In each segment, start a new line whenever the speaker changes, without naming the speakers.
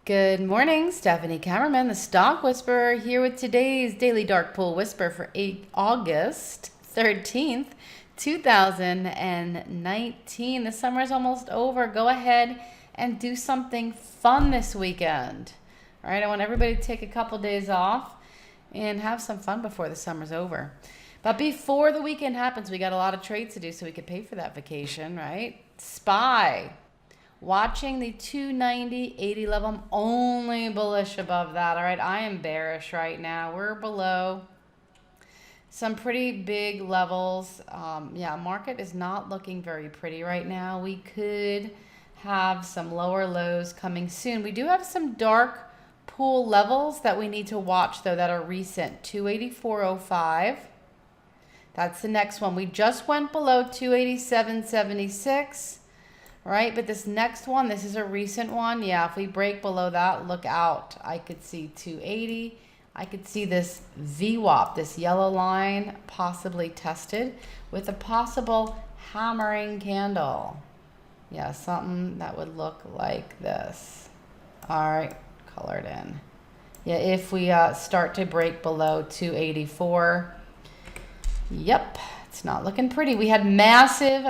Good morning, Stephanie Kammerman, the Stock Whisperer, here with today's Daily Dark Pool Whisper for August 13th, 2019. The summer is almost over. Go ahead and do something fun this weekend. All right, I want everybody to take a couple days off and have some fun before the summer's over. But before the weekend happens, we got a lot of trades to do so we could pay for that vacation, right? SPY. Watching the 290.80 level, I'm only bullish above that. All right, I am bearish right now. We're below some pretty big levels. Market is not looking very pretty right now. We could have some lower lows coming soon. We do have some dark pool levels that we need to watch, though, that are recent. 284.05. That's the next one. We just went below 287.76. Right, but this next one, this is a recent one. Yeah, if we break below that, look out. I could see 280. I could see this VWAP, this yellow line, possibly tested with a possible hammering candle. Yeah, something that would look like this. All right, colored in. Yeah, if we start to break below 284. Yep, it's not looking pretty. We had massive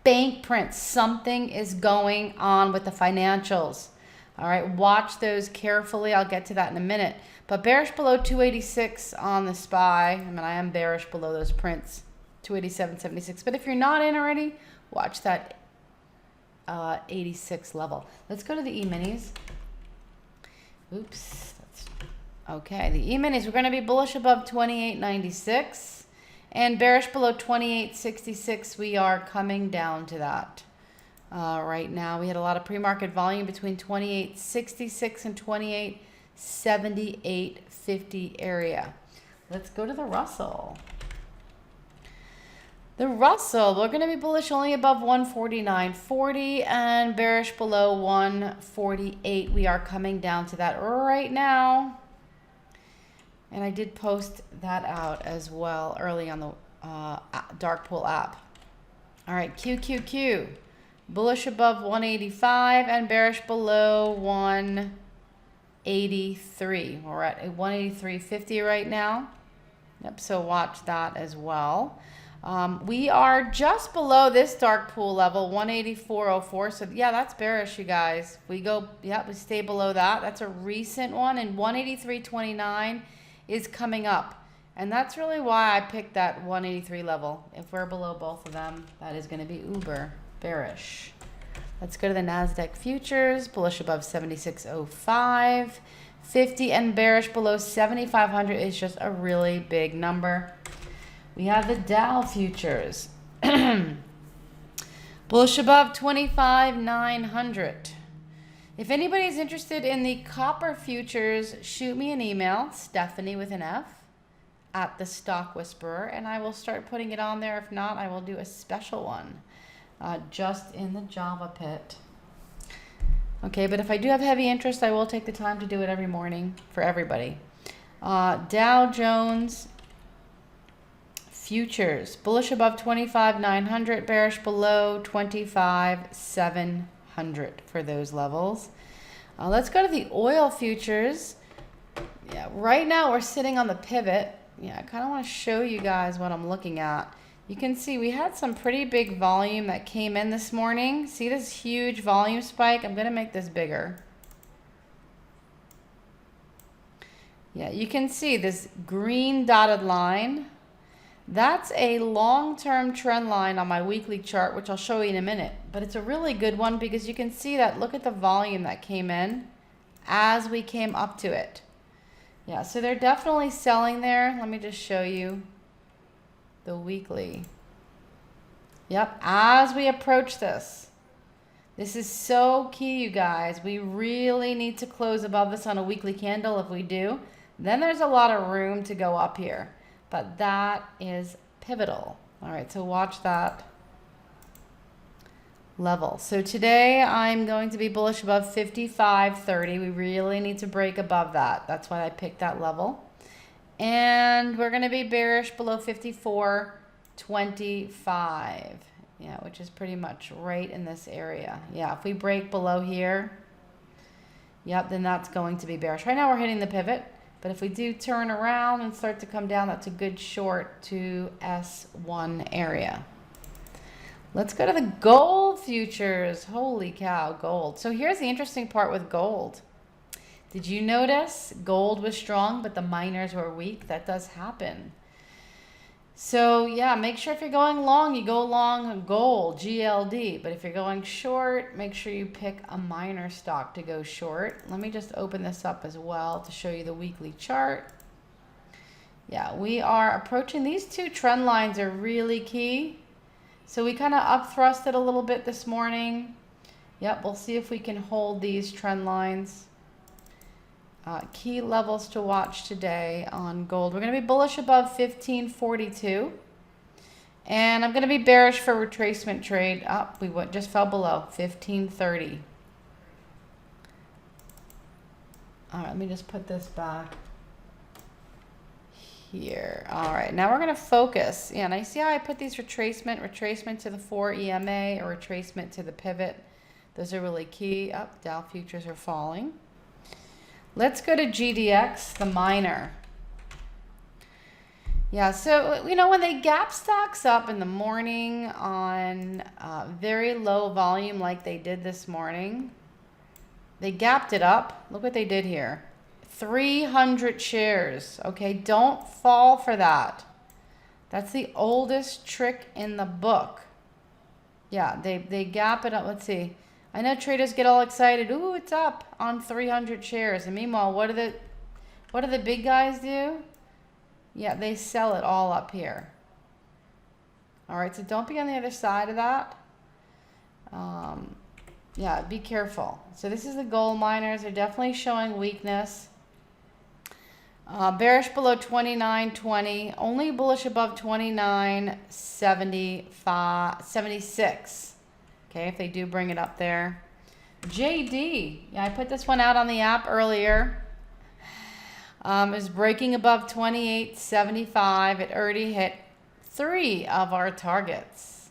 bank prints. Something is going on with the financials. All right, watch those carefully. I'll get to that in a minute. But bearish below 286 on the SPY. I mean, I am bearish below those prints, 287.76. But if you're not in already, watch that 86 level. Let's go to the E-minis. Oops. Okay, the E-minis, we're going to be bullish above 28.96. And bearish below 28.66, we are coming down to that. Right now, we had a lot of pre-market volume between 28.66 and 28.7850 area. Let's go to the Russell. The Russell, we're going to be bullish only above 149.40 and bearish below 148. We are coming down to that right now. And I did post that out as well early on the Dark Pool app. All right, QQQ. Bullish above 185 and bearish below 183. We're at 183.50 right now. Yep, so watch that as well. We are just below this dark pool level, 184.04. So yeah, that's bearish, you guys. We stay below that. That's a recent one, and 183.29 is coming up. And that's really why I picked that 183 level. If we're below both of them, that is going to be uber bearish. Let's go to the NASDAQ futures. Bullish above 76.05. 50 and bearish below 7,500 is just a really big number. We have the Dow futures. Bullish above 25,900. If anybody's interested in the copper futures, shoot me an email, Stephanie with an F, at the Stock Whisperer, and I will start putting it on there. If not, I will do a special one just in the Java pit. Okay, but if I do have heavy interest, I will take the time to do it every morning for everybody. Dow Jones futures, bullish above 25,900, bearish below 25,700 for those levels. Let's go to the oil futures. Yeah, right now we're sitting on the pivot. Yeah, I kind of want to show you guys what I'm looking at. You can see we had some pretty big volume that came in this morning. See this huge volume spike? I'm going to make this bigger. Yeah, you can see this green dotted line. That's a long-term trend line on my weekly chart, which I'll show you in a minute. But it's a really good one because you can see that, look at the volume that came in as we came up to it. Yeah, so they're definitely selling there. Let me just show you the weekly. Yep, as we approach this. This is so key, you guys. We really need to close above this on a weekly candle. If we do, then there's a lot of room to go up here. But that is pivotal. All right, so watch that level. So today I'm going to be bullish above 55.30. We really need to break above that. That's why I picked that level. And we're going to be bearish below 54.25. Yeah, which is pretty much right in this area. Yeah, if we break below here, Yep, then that's going to be bearish. Right now we're hitting the pivot, but if we do turn around and start to come down, that's a good short to S1 area. Let's go to the gold futures. Holy cow, gold. So here's the interesting part with gold. Did you notice gold was strong, but the miners were weak? That does happen. So yeah, make sure if you're going long, you go long gold, GLD. But if you're going short, make sure you pick a miner stock to go short. Let me just open this up as well to show you the weekly chart. Yeah, we are approaching, these two trend lines are really key. So we kind of up thrusted a little bit this morning. Yep, we'll see if we can hold these trend lines. Key levels to watch today on gold. We're going to be bullish above 1542. And I'm going to be bearish for retracement trade. We just fell below 1530. All right, let me just put this back here. All right, now we're going to focus. Yeah, and I see how I put these retracement to the 4 EMA or retracement to the pivot. Those are really key. Dow futures are falling. Let's go to GDX, the miner. Yeah, so, you know, when they gap stocks up in the morning on very low volume like they did this morning, they gapped it up. Look what they did here. 300 shares. Okay, don't fall for that. That's the oldest trick in the book. Yeah, they gap it up. Let's see. I know traders get all excited. Ooh, it's up on 300 shares. And meanwhile, what do the big guys do? Yeah, they sell it all up here. All right, so don't be on the other side of that. Yeah, be careful. So this is the gold miners. They're definitely showing weakness. Bearish below 29.20. Only bullish above 29.76. Okay, if they do bring it up there. JD, yeah, I put this one out on the app earlier. Is breaking above 28.75. It already hit 3 of our targets.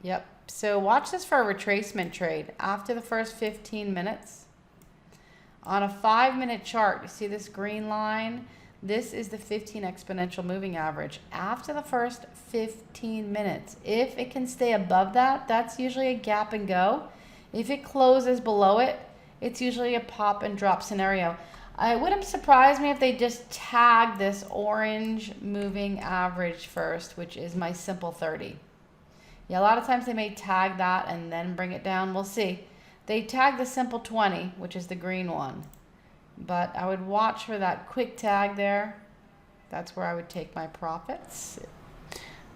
Yep, so watch this for a retracement trade after the first 15 minutes. On a 5-minute chart, you see this green line? This is the 15 exponential moving average. After the first 15 minutes, if it can stay above that, that's usually a gap and go. If it closes below it, it's usually a pop and drop scenario. It wouldn't surprise me if they just tag this orange moving average first, which is my simple 30. Yeah, a lot of times they may tag that and then bring it down. We'll see. They tag the simple 20, which is the green one. But I would watch for that quick tag there. That's where I would take my profits.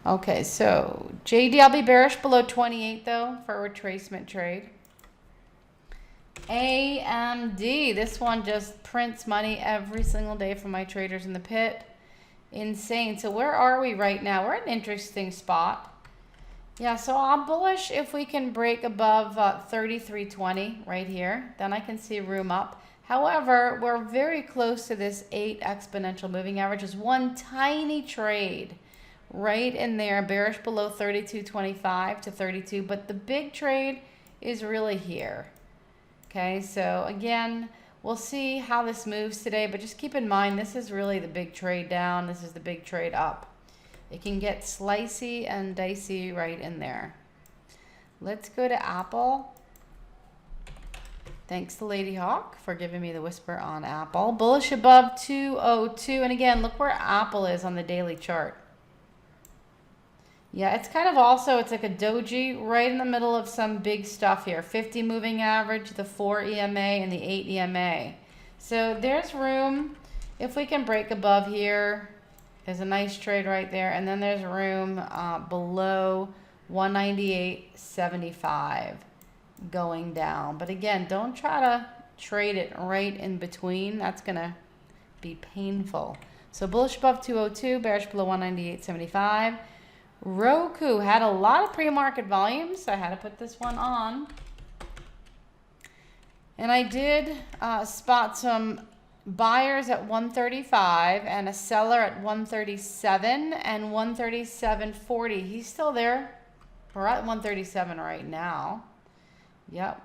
Okay, so JD, I'll be bearish below 28 though for a retracement trade. AMD, this one just prints money every single day for my traders in the pit. Insane. So where are we right now? We're at an interesting spot. Yeah, so I'm bullish if we can break above 33.20 right here. Then I can see room up. However, we're very close to this 8 exponential moving average. Just one tiny trade right in there, bearish below 32.25 to 32. But the big trade is really here. Okay, so again, we'll see how this moves today. But just keep in mind, this is really the big trade down. This is the big trade up. It can get slicey and dicey right in there. Let's go to Apple. Thanks to Lady Hawk for giving me the whisper on Apple. Bullish above 202. And again, look where Apple is on the daily chart. Yeah, it's kind of also, it's like a doji right in the middle of some big stuff here. 50 moving average, the 4 EMA, and the 8 EMA. So there's room. If we can break above here, there's a nice trade right there. And then there's room below 198.75 going down. But again, don't try to trade it right in between. That's going to be painful. So bullish above 202, bearish below 198.75. Roku had a lot of pre-market volume, so I had to put this one on. And I did spot some buyers at 135 and a seller at 137 and 137.40. He's still there. We're at 137 right now. Yep.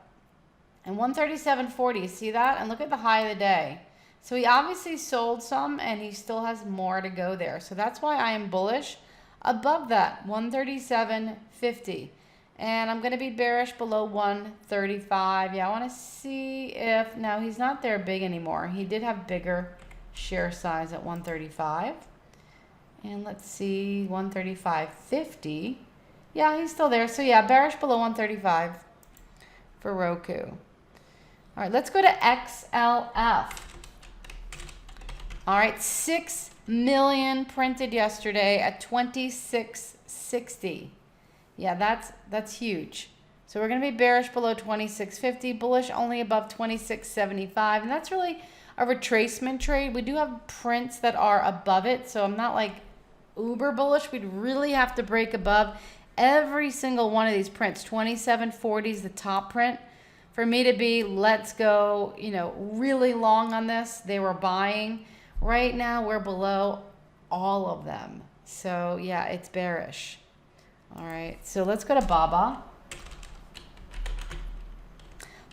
And 137.40, see that? And look at the high of the day. So he obviously sold some and he still has more to go there. So that's why I am bullish above that, 137.50. And I'm going to be bearish below 135. Yeah, I want to see if, now he's not there big anymore. He did have bigger share size at 135. And let's see, 135.50. Yeah, he's still there. So yeah, bearish below 135 for Roku. All right, let's go to XLF. All right, 6 million printed yesterday at 26.60. Yeah, that's huge. So we're going to be bearish below 26.50, bullish only above 26.75, and that's really a retracement trade. We do have prints that are above it, so I'm not like uber bullish. We'd really have to break above every single one of these prints. 27.40 is the top print. For me to be, let's go, you know, really long on this. They were buying. Right now, we're below all of them. So, yeah, it's bearish. All right, so let's go to BABA.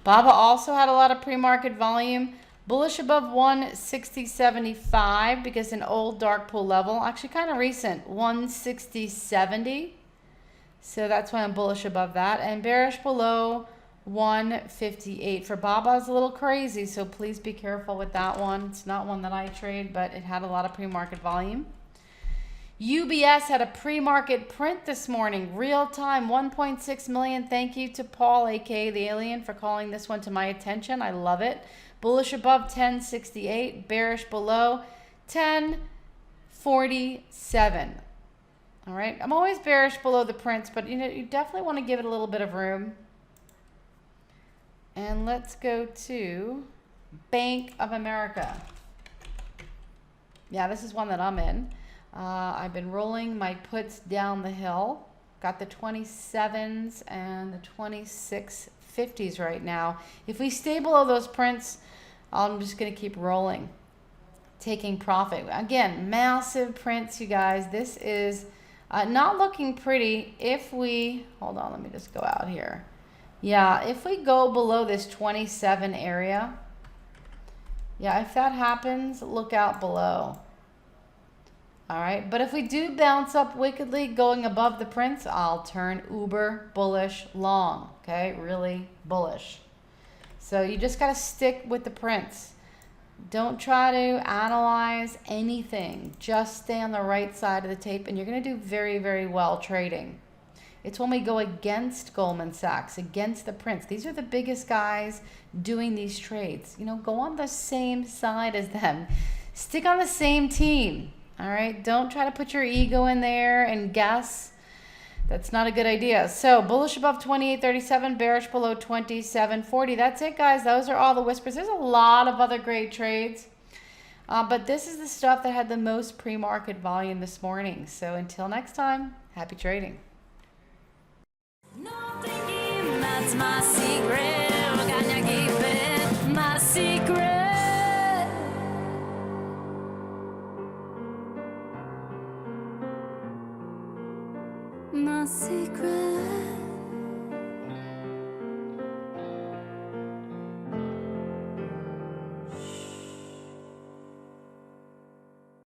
BABA also had a lot of pre-market volume. Bullish above 160.75 because an old dark pool level. Actually, kind of recent, 160.70. So that's why I'm bullish above that. And bearish below 158. For BABA is a little crazy, so please be careful with that one. It's not one that I trade, but it had a lot of pre-market volume. UBS had a pre-market print this morning, real time, 1.6 million. Thank you to Paul, aka the Alien, for calling this one to my attention. I love it. Bullish above 10.68, bearish below 10.47. All right, I'm always bearish below the prints, but you know, you definitely want to give it a little bit of room. And let's go to Bank of America. Yeah, this is one that I'm in. I've been rolling my puts down the hill. Got the 27s and the 26.50s right now. If we stay below those prints, I'm just going to keep rolling, taking profit. Again, massive prints, you guys. This is not looking pretty. If we, hold on, let me just go out here. Yeah, if we go below this 27 area, yeah, if that happens, look out below. All right, but if we do bounce up wickedly going above the prints, I'll turn uber bullish long, okay? Really bullish. So you just got to stick with the prints. Don't try to analyze anything. Just stay on the right side of the tape, and you're going to do very, very well trading. It's when we go against Goldman Sachs, against the prints. These are the biggest guys doing these trades. You know, go on the same side as them. Stick on the same team. All right, don't try to put your ego in there and guess. That's not a good idea. So bullish above 28.37, bearish below 27.40. That's it, guys. Those are all the whispers. There's a lot of other great trades, but this is the stuff that had the most pre-market volume this morning. So until next time, happy trading.
No thinking, that's my secret. Can you keep it? My secret. My secret.